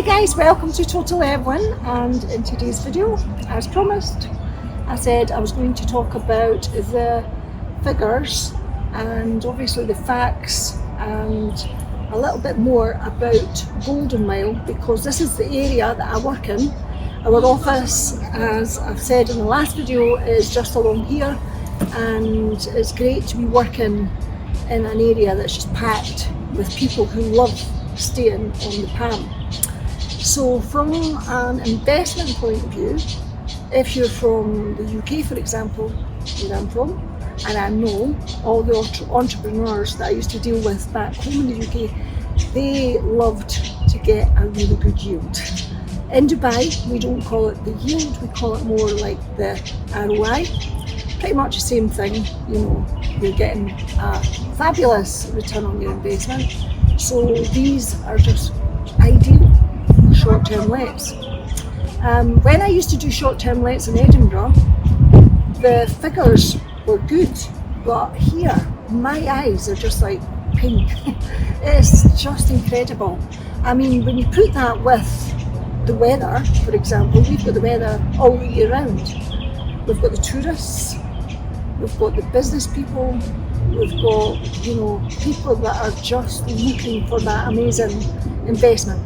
Hi guys, welcome to Total Evelyn, and in today's video, as promised, I said I was going to talk about the figures and obviously the facts and a little bit more about Golden Mile, because this is the area that I work in. Our office, as I've said in the last video, is just along here, and it's great to be working in an area that's just packed with people who love staying on the Palm. So from an investment point of view, if you're from the UK, for example, where I'm from, and I know all the entrepreneurs that I used to deal with back home in the UK, they loved to get a really good yield. In Dubai, we don't call it the yield, we call it more like the ROI. Pretty much the same thing, you're getting a fabulous return on your investment. So these are just ideal for short-term lets. When I used to do short-term lets in Edinburgh, the figures were good, but here my eyes are just like pink. It's just incredible. I mean, when you put that with the weather, for example, we've got the weather all the year round. We've got the tourists, we've got the business people, we've got, people that are just looking for that amazing investment.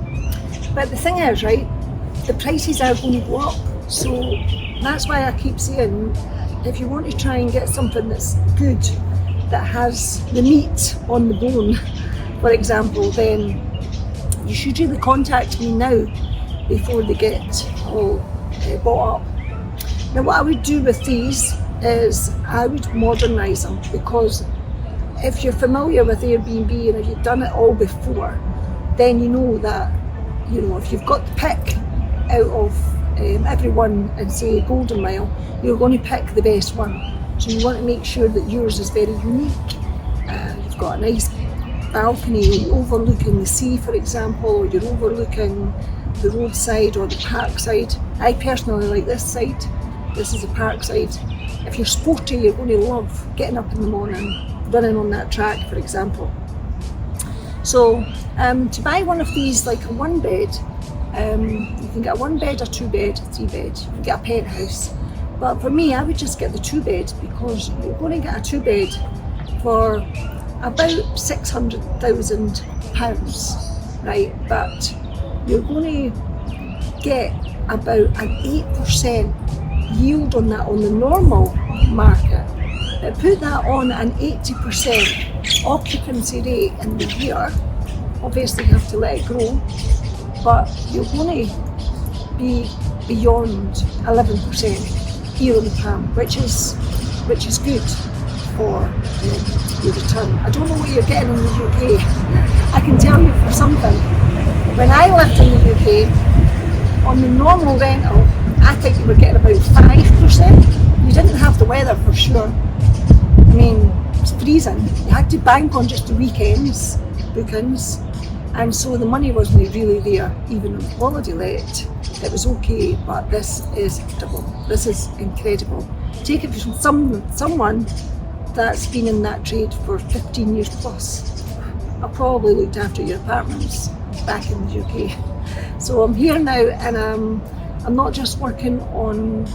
But the thing is, right, the prices are going to go up. So that's why I keep saying, if you want to try and get something that's good, that has the meat on the bone, for example, then you should really contact me now before they get all bought up. Now what I would do with these is I would modernise them, because if you're familiar with Airbnb and if you've done it all before, then you know that, if you've got the pick out of everyone in, say, Golden Mile, you're going to pick the best one. So you want to make sure that yours is very unique. You've got a nice balcony overlooking the sea, for example, or you're overlooking the roadside or the park side. I personally like this side. This is a park side. If you're sporty, you're going to love getting up in the morning, running on that track, for example. So to buy one of these, like a one bed, you can get a one bed, a two bed, three bed, you can get a penthouse. But for me, I would just get the two bed, because you're going to get a two bed for about £600,000, right? But you're going to get about an 8% yield on that on the normal market. But put that on an 80% occupancy rate in the year. Obviously you have to let it grow, but you're going to be beyond 11% here on the Palm, which is good for your return. I don't know what you're getting in the UK. I can tell you for something. When I lived in the UK, on the normal rental, I think you were getting about 5%. You didn't have the weather for sure. I mean, it was freezing. You had to bank on just the weekends bookings, and so the money wasn't really there. Even on holiday let, it was okay, but this is double. This is incredible. Take it from someone that's been in that trade for 15 years plus. I probably looked after your apartments back in the UK. So I'm here now, and I'm not just working on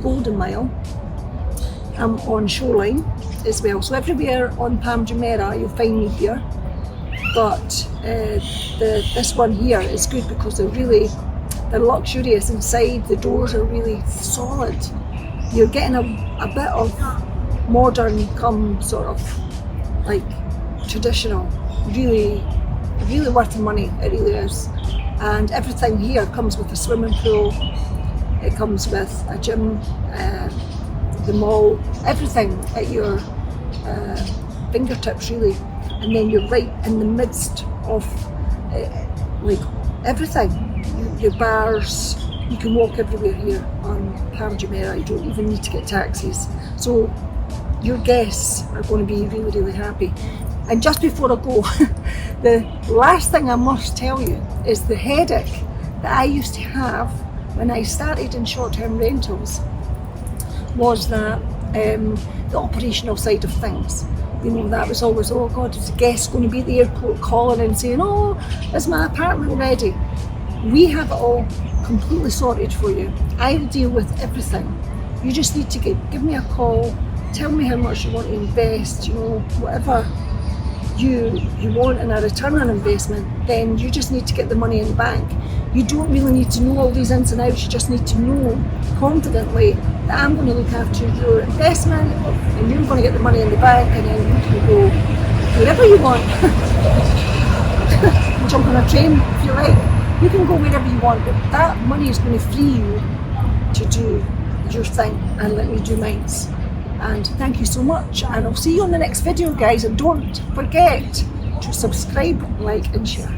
Golden Mile, I'm on Shoreline as well. So everywhere on Palm Jumeirah you'll find me here, but this one here is good because they're luxurious inside. The doors are really solid. You're getting a bit of modern come sort of like traditional. Really worth the money, it really is. And everything here comes with a swimming pool, it comes with a gym, the mall, everything at your fingertips really. And then you're right in the midst of like everything. Your bars, you can walk everywhere here on Palm Jumeirah. You don't even need to get taxis. So your guests are going to be really, really happy. And just before I go, the last thing I must tell you is the headache that I used to have when I started in short-term rentals was that the operational side of things. That was always, oh God, is the guest going to be at the airport calling and saying, oh, is my apartment ready? We have it all completely sorted for you. I'll deal with everything. You just need to give me a call, tell me how much you want to invest, whatever you want in a return on investment, then you just need to get the money in the bank. You don't really need to know all these ins and outs, you just need to know confidently that I'm going to look after your investment and you're going to get the money in the bank, and then you can go wherever you want. Jump on a train if you like. You can go wherever you want, but that money is going to free you to do your thing and let me do mine. And thank you so much, and I'll see you on the next video, guys, and don't forget to subscribe, like and share.